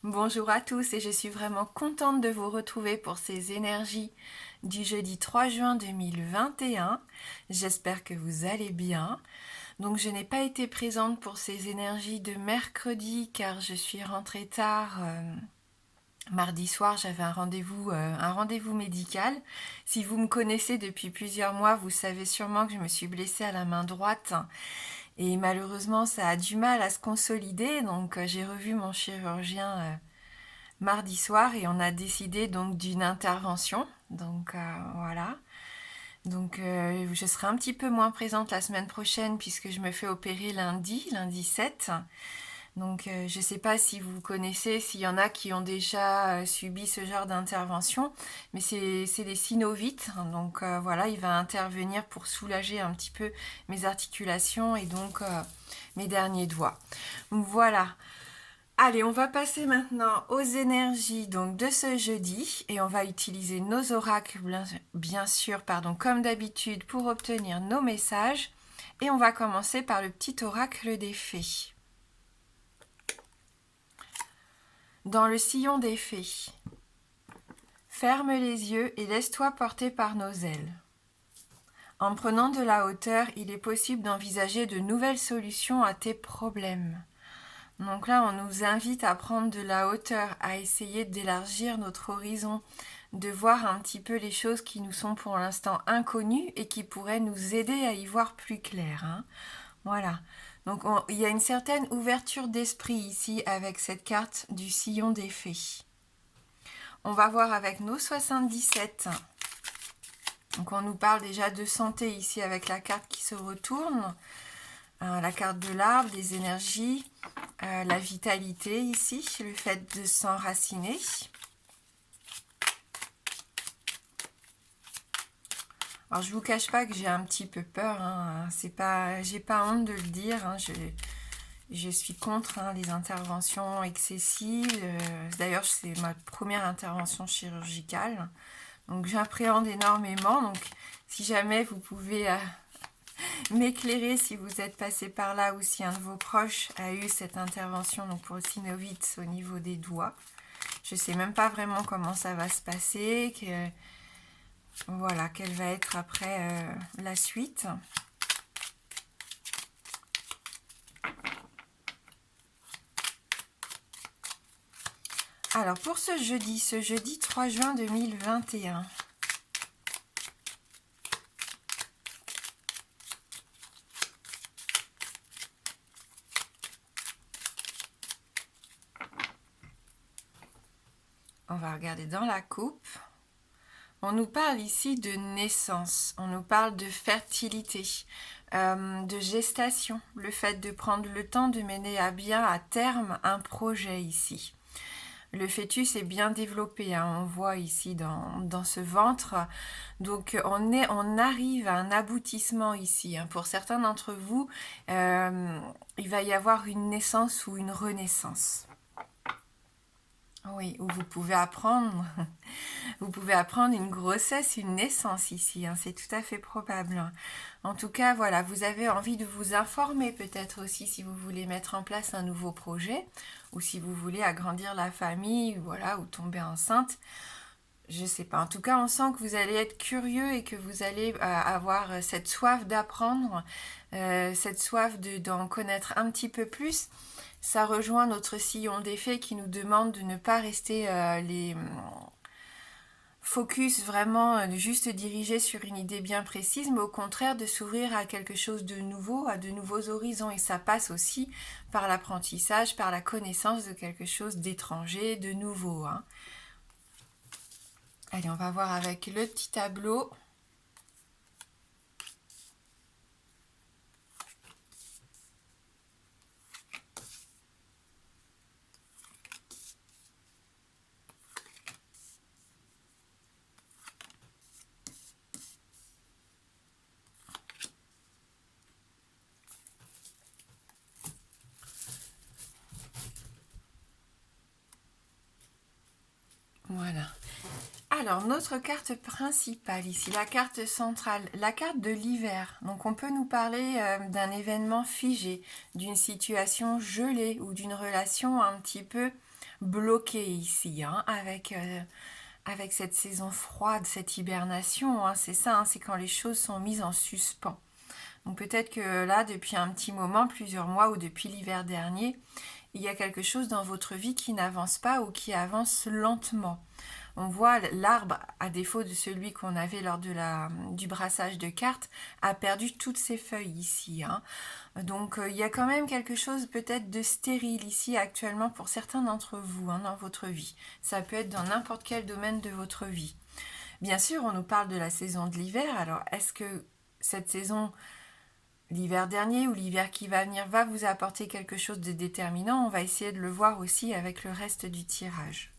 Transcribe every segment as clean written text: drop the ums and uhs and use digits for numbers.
Bonjour à tous et je suis vraiment contente de vous retrouver pour ces énergies du jeudi 3 juin 2021. J'espère que vous allez bien. Donc je n'ai pas été présente pour ces énergies de mercredi car je suis rentrée tard. Mardi soir, j'avais un rendez-vous médical. Si vous me connaissez depuis plusieurs mois, vous savez sûrement que je me suis blessée à la main droite. Et malheureusement, ça a du mal à se consolider. Donc j'ai revu mon chirurgien mardi soir et on a décidé donc d'une intervention. Donc voilà. Donc je serai un petit peu moins présente la semaine prochaine puisque je me fais opérer lundi 7. Donc je ne sais pas si vous connaissez, s'il y en a qui ont déjà subi ce genre d'intervention, mais c'est les synovites. Donc voilà, il va intervenir pour soulager un petit peu mes articulations et donc mes derniers doigts. Donc voilà. Allez, on va passer maintenant aux énergies donc de ce jeudi et on va utiliser nos oracles bien sûr comme d'habitude pour obtenir nos messages et on va commencer par le petit oracle des fées. Dans le sillon des fées, ferme les yeux et laisse-toi porter par nos ailes. En prenant de la hauteur, il est possible d'envisager de nouvelles solutions à tes problèmes. Donc là, on nous invite à prendre de la hauteur, à essayer d'élargir notre horizon, de voir un petit peu les choses qui nous sont pour l'instant inconnues et qui pourraient nous aider à y voir plus clair. Voilà. Donc il y a une certaine ouverture d'esprit ici avec cette carte du sillon des fées. On va voir avec nos 77. Donc on nous parle déjà de santé ici avec la carte qui se retourne. La carte de l'arbre, des énergies, la vitalité ici, le fait de s'enraciner. Alors je vous cache pas que j'ai un petit peu peur, j'ai pas honte de le dire, je suis contre les interventions excessives. D'ailleurs c'est ma première intervention chirurgicale, donc j'appréhende énormément. Donc si jamais vous pouvez m'éclairer si vous êtes passé par là ou si un de vos proches a eu cette intervention donc pour le synovite au niveau des doigts. Je ne sais même pas vraiment comment ça va se passer, voilà, quelle va être après la suite. Alors pour ce jeudi 3 juin 2021. On va regarder dans la coupe. On nous parle ici de naissance, on nous parle de fertilité, de gestation, le fait de prendre le temps de mener à bien à terme un projet ici. Le fœtus est bien développé, on voit ici dans ce ventre. Donc on arrive à un aboutissement ici. Pour certains d'entre vous, il va y avoir une naissance ou une renaissance. Oui, où vous pouvez apprendre une grossesse, une naissance ici, c'est tout à fait probable. En tout cas, voilà, vous avez envie de vous informer peut-être aussi si vous voulez mettre en place un nouveau projet ou si vous voulez agrandir la famille, voilà, ou tomber enceinte. Je sais pas. En tout cas, on sent que vous allez être curieux et que vous allez avoir cette soif d'apprendre, cette soif d'en connaître un petit peu plus. Ça rejoint notre sillon des fées qui nous demande de ne pas rester les focus vraiment juste dirigé sur une idée bien précise, mais au contraire de s'ouvrir à quelque chose de nouveau, à de nouveaux horizons. Et ça passe aussi par l'apprentissage, par la connaissance de quelque chose d'étranger, de nouveau. Allez, on va voir avec le petit tableau. Voilà. Alors, notre carte principale ici, la carte centrale, la carte de l'hiver. Donc, on peut nous parler d'un événement figé, d'une situation gelée ou d'une relation un petit peu bloquée ici, hein, avec cette saison froide, cette hibernation. Hein, c'est ça, hein, c'est quand les choses sont mises en suspens. Donc, peut-être que là, depuis un petit moment, plusieurs mois ou depuis l'hiver dernier, il y a quelque chose dans votre vie qui n'avance pas ou qui avance lentement. On voit l'arbre, à défaut de celui qu'on avait lors du brassage de cartes, a perdu toutes ses feuilles ici. Hein. Donc il y a quand même quelque chose peut-être de stérile ici actuellement pour certains d'entre vous hein, dans votre vie. Ça peut être dans n'importe quel domaine de votre vie. Bien sûr, on nous parle de la saison de l'hiver. Alors est-ce que cette saison, l'hiver dernier ou l'hiver qui va venir, va vous apporter quelque chose de déterminant? On va essayer de le voir aussi avec le reste du tirage.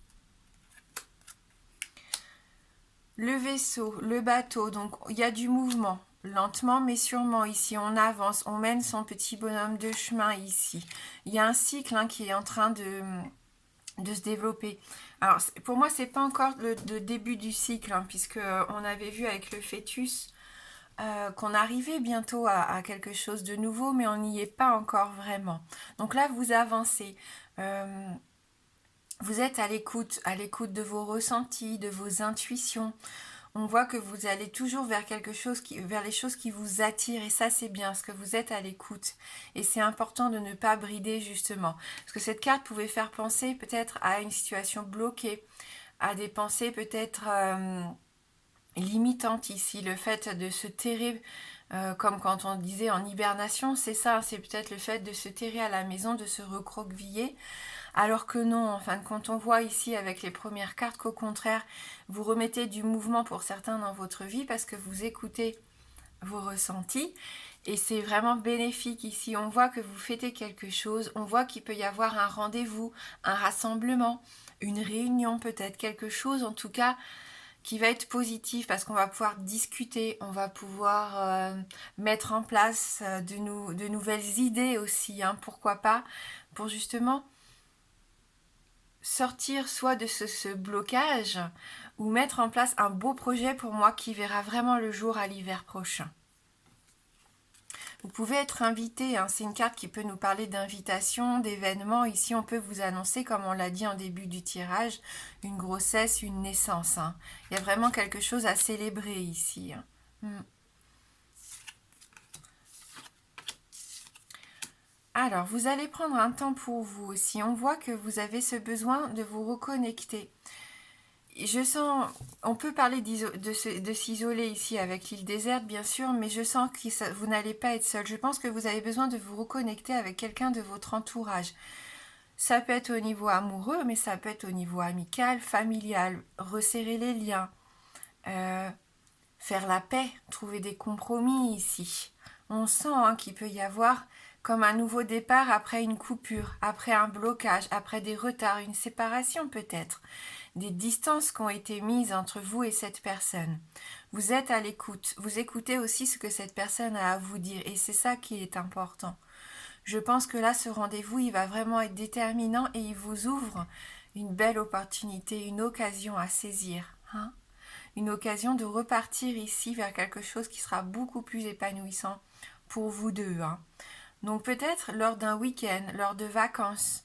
Le vaisseau, le bateau, donc il y a du mouvement, lentement mais sûrement ici, on avance, on mène son petit bonhomme de chemin ici. Il y a un cycle hein, qui est en train de se développer. Alors pour moi, c'est pas encore le début du cycle, hein, puisque on avait vu avec le fœtus qu'on arrivait bientôt à quelque chose de nouveau, mais on n'y est pas encore vraiment. Donc là, vous avancez. Vous êtes à l'écoute de vos ressentis, de vos intuitions. On voit que vous allez toujours vers vers les choses qui vous attirent, et ça c'est bien, parce que vous êtes à l'écoute. Et c'est important de ne pas brider justement, parce que cette carte pouvait faire penser peut-être à une situation bloquée, à des pensées peut-être limitantes ici, le fait de se terrer. Comme quand on disait en hibernation, c'est ça, c'est peut-être le fait de se terrer à la maison, de se recroqueviller. Alors que non, en fin de compte, on voit ici avec les premières cartes qu'au contraire, vous remettez du mouvement pour certains dans votre vie parce que vous écoutez vos ressentis et c'est vraiment bénéfique ici. On voit que vous fêtez quelque chose, on voit qu'il peut y avoir un rendez-vous, un rassemblement, une réunion peut-être, quelque chose en tout cas qui va être positif parce qu'on va pouvoir discuter, on va pouvoir mettre en place de nouvelles idées aussi, hein, pourquoi pas, pour justement sortir soit de ce blocage ou mettre en place un beau projet pour moi qui verra vraiment le jour à l'hiver prochain. Vous pouvez être invité, hein, c'est une carte qui peut nous parler d'invitation, d'événements. Ici, on peut vous annoncer, comme on l'a dit en début du tirage, une grossesse, une naissance. Hein. Il y a vraiment quelque chose à célébrer ici. Hein. Alors, vous allez prendre un temps pour vous aussi. On voit que vous avez ce besoin de vous reconnecter. Je sens, on peut parler de s'isoler ici avec l'île déserte, bien sûr, mais je sens que vous n'allez pas être seul. Je pense que vous avez besoin de vous reconnecter avec quelqu'un de votre entourage. Ça peut être au niveau amoureux, mais ça peut être au niveau amical, familial, resserrer les liens, faire la paix, trouver des compromis ici. On sent hein, qu'il peut y avoir comme un nouveau départ après une coupure, après un blocage, après des retards, une séparation peut-être, des distances qui ont été mises entre vous et cette personne. Vous êtes à l'écoute, vous écoutez aussi ce que cette personne a à vous dire et c'est ça qui est important. Je pense que là, ce rendez-vous, il va vraiment être déterminant et il vous ouvre une belle opportunité, une occasion à saisir. Hein, une occasion de repartir ici vers quelque chose qui sera beaucoup plus épanouissant pour vous deux. Hein. Donc peut-être lors d'un week-end, lors de vacances,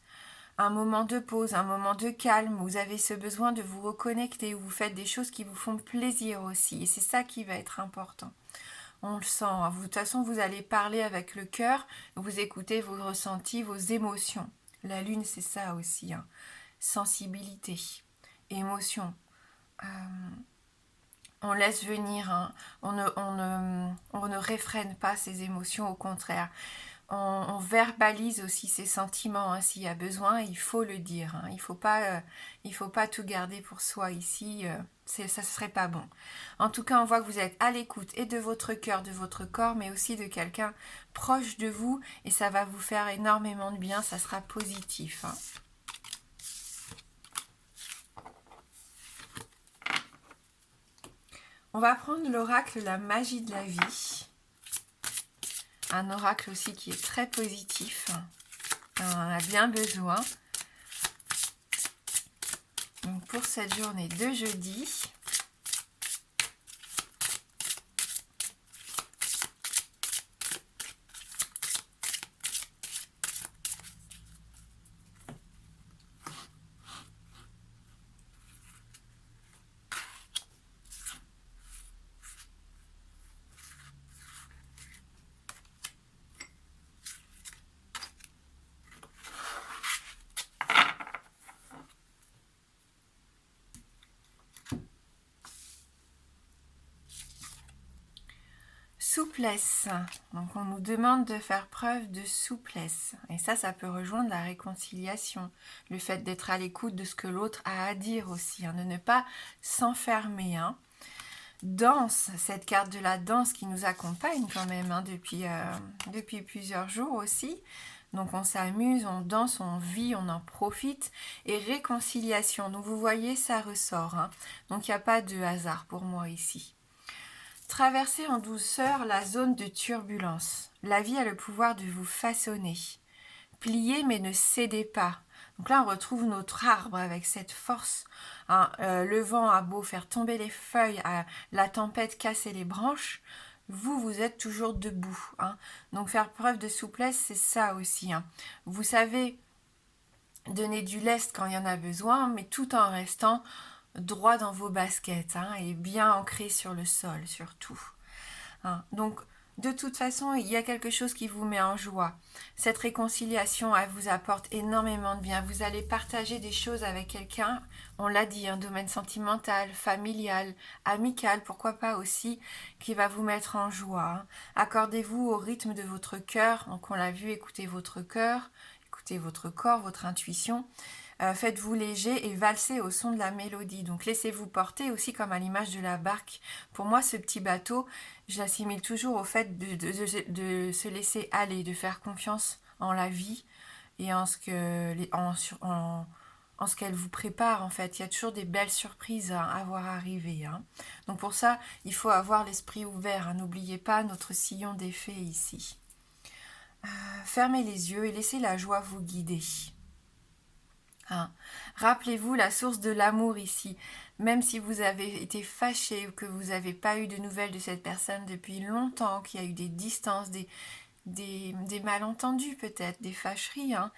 un moment de pause, un moment de calme, où vous avez ce besoin de vous reconnecter, où vous faites des choses qui vous font plaisir aussi. Et c'est ça qui va être important. On le sent. Hein. De toute façon, vous allez parler avec le cœur, vous écoutez vos ressentis, vos émotions. La lune, c'est ça aussi. Hein. Sensibilité, émotion. On laisse venir, hein. On ne réfrène pas ses émotions, au contraire. On verbalise aussi ses sentiments, hein. S'il y a besoin, il faut le dire. Hein. Il faut pas tout garder pour soi ici, ça serait pas bon. En tout cas, on voit que vous êtes à l'écoute et de votre cœur, de votre corps, mais aussi de quelqu'un proche de vous, et ça va vous faire énormément de bien, ça sera positif. Hein. On va prendre l'oracle La magie de la vie. Un oracle aussi qui est très positif. On en a bien besoin. Donc pour cette journée de jeudi. souplesse. Donc on nous demande de faire preuve de souplesse. Et ça peut rejoindre la réconciliation. Le fait d'être à l'écoute de ce que l'autre a à dire aussi, hein, de ne pas s'enfermer. Hein. Danse, cette carte de la danse qui nous accompagne quand même hein, depuis plusieurs jours aussi. Donc on s'amuse, on danse, on vit, on en profite. Et réconciliation, donc vous voyez, ça ressort. Hein. Donc il n'y a pas de hasard pour moi ici. Traversez en douceur la zone de turbulence. La vie a le pouvoir de vous façonner. Pliez mais ne cédez pas. Donc là, on retrouve notre arbre avec cette force. Hein, le vent a beau faire tomber les feuilles, la tempête casser les branches, vous êtes toujours debout. Hein. Donc faire preuve de souplesse, c'est ça aussi. Hein. Vous savez donner du lest quand il y en a besoin, mais tout en restant droit dans vos baskets hein, et bien ancré sur le sol surtout. Hein. Donc de toute façon, il y a quelque chose qui vous met en joie. Cette réconciliation, elle vous apporte énormément de bien. Vous allez partager des choses avec quelqu'un, on l'a dit, un domaine sentimental, familial, amical, pourquoi pas aussi, qui va vous mettre en joie. Hein. Accordez-vous au rythme de votre cœur. Donc on l'a vu, écoutez votre cœur, écoutez votre corps, votre intuition. Faites-vous léger et valsez au son de la mélodie. Donc laissez-vous porter aussi comme à l'image de la barque. Pour moi, ce petit bateau, je l'assimile toujours au fait de se laisser aller, de faire confiance en la vie et en ce qu'elle vous prépare en fait. Il y a toujours des belles surprises à voir arriver. Hein. Donc pour ça, il faut avoir l'esprit ouvert. Hein. N'oubliez pas notre sillon des fées ici. Fermez les yeux et laissez la joie vous guider. Hein. Rappelez-vous la source de l'amour ici. Même si vous avez été fâché ou que vous n'avez pas eu de nouvelles de cette personne depuis longtemps, qu'il y a eu des distances, des malentendus peut-être, des fâcheries. Hein.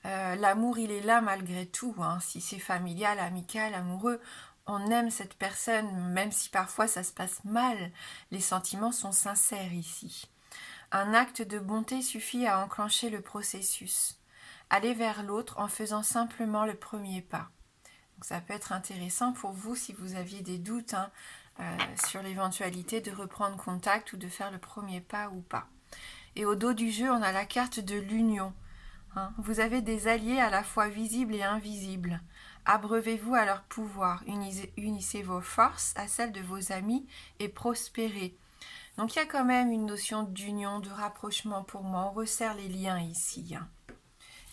L'amour, il est là malgré tout. Hein. Si c'est familial, amical, amoureux, on aime cette personne, même si parfois ça se passe mal. Les sentiments sont sincères ici. Un acte de bonté suffit à enclencher le processus. Aller vers l'autre en faisant simplement le premier pas. Donc ça peut être intéressant pour vous si vous aviez des doutes hein, sur l'éventualité de reprendre contact ou de faire le premier pas ou pas. Et au dos du jeu, on a la carte de l'union. Hein. Vous avez des alliés à la fois visibles et invisibles. Abreuvez-vous à leur pouvoir. Unissez vos forces à celles de vos amis et prospérez. Donc il y a quand même une notion d'union, de rapprochement pour moi. On resserre les liens ici. Hein.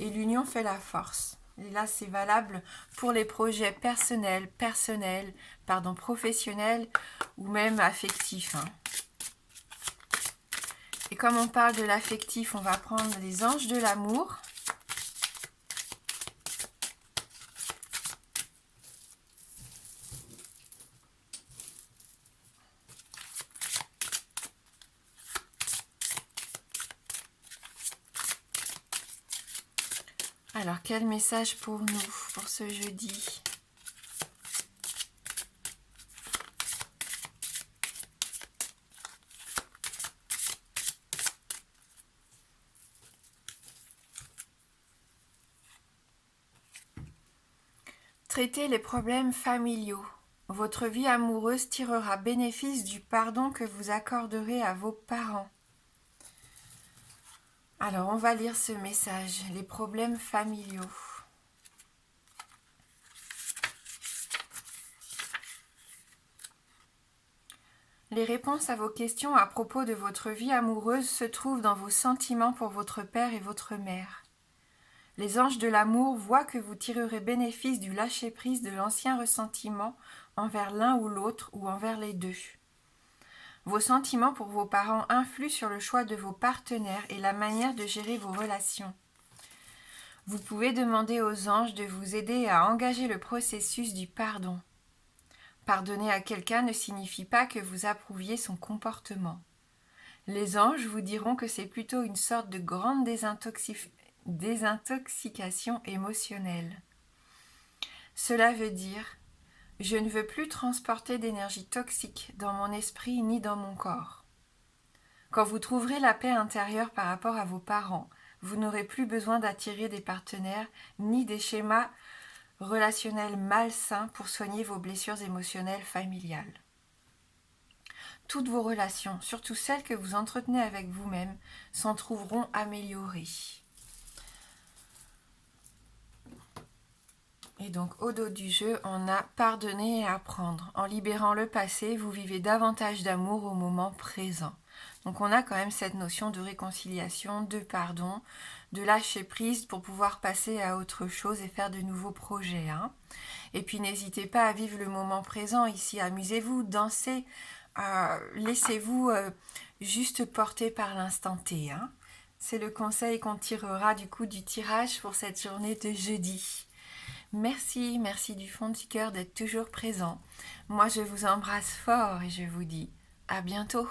Et l'union fait la force. Et là, c'est valable pour les projets professionnels ou même affectifs. Hein. Et comme on parle de l'affectif, on va prendre les anges de l'amour. Alors, quel message pour nous, pour ce jeudi ? Traitez les problèmes familiaux. Votre vie amoureuse tirera bénéfice du pardon que vous accorderez à vos parents. Alors, on va lire ce message, les problèmes familiaux. Les réponses à vos questions à propos de votre vie amoureuse se trouvent dans vos sentiments pour votre père et votre mère. Les anges de l'amour voient que vous tirerez bénéfice du lâcher-prise de l'ancien ressentiment envers l'un ou l'autre ou envers les deux. Vos sentiments pour vos parents influent sur le choix de vos partenaires et la manière de gérer vos relations. Vous pouvez demander aux anges de vous aider à engager le processus du pardon. Pardonner à quelqu'un ne signifie pas que vous approuviez son comportement. Les anges vous diront que c'est plutôt une sorte de grande désintoxication émotionnelle. Cela veut dire « Je ne veux plus transporter d'énergie toxique dans mon esprit ni dans mon corps ». Quand vous trouverez la paix intérieure par rapport à vos parents, vous n'aurez plus besoin d'attirer des partenaires ni des schémas relationnels malsains pour soigner vos blessures émotionnelles familiales. toutes vos relations, surtout celles que vous entretenez avec vous-même, s'en trouveront améliorées. Et donc au dos du jeu, on a pardonner et apprendre. En libérant le passé, vous vivez davantage d'amour au moment présent. Donc on a quand même cette notion de réconciliation, de pardon, de lâcher prise pour pouvoir passer à autre chose et faire de nouveaux projets. Et puis n'hésitez pas à vivre le moment présent ici, amusez-vous, dansez, laissez-vous juste porter par l'instant T. C'est le conseil qu'on tirera du coup du tirage pour cette journée de jeudi. Merci du fond du cœur d'être toujours présent. Moi je vous embrasse fort et je vous dis à bientôt.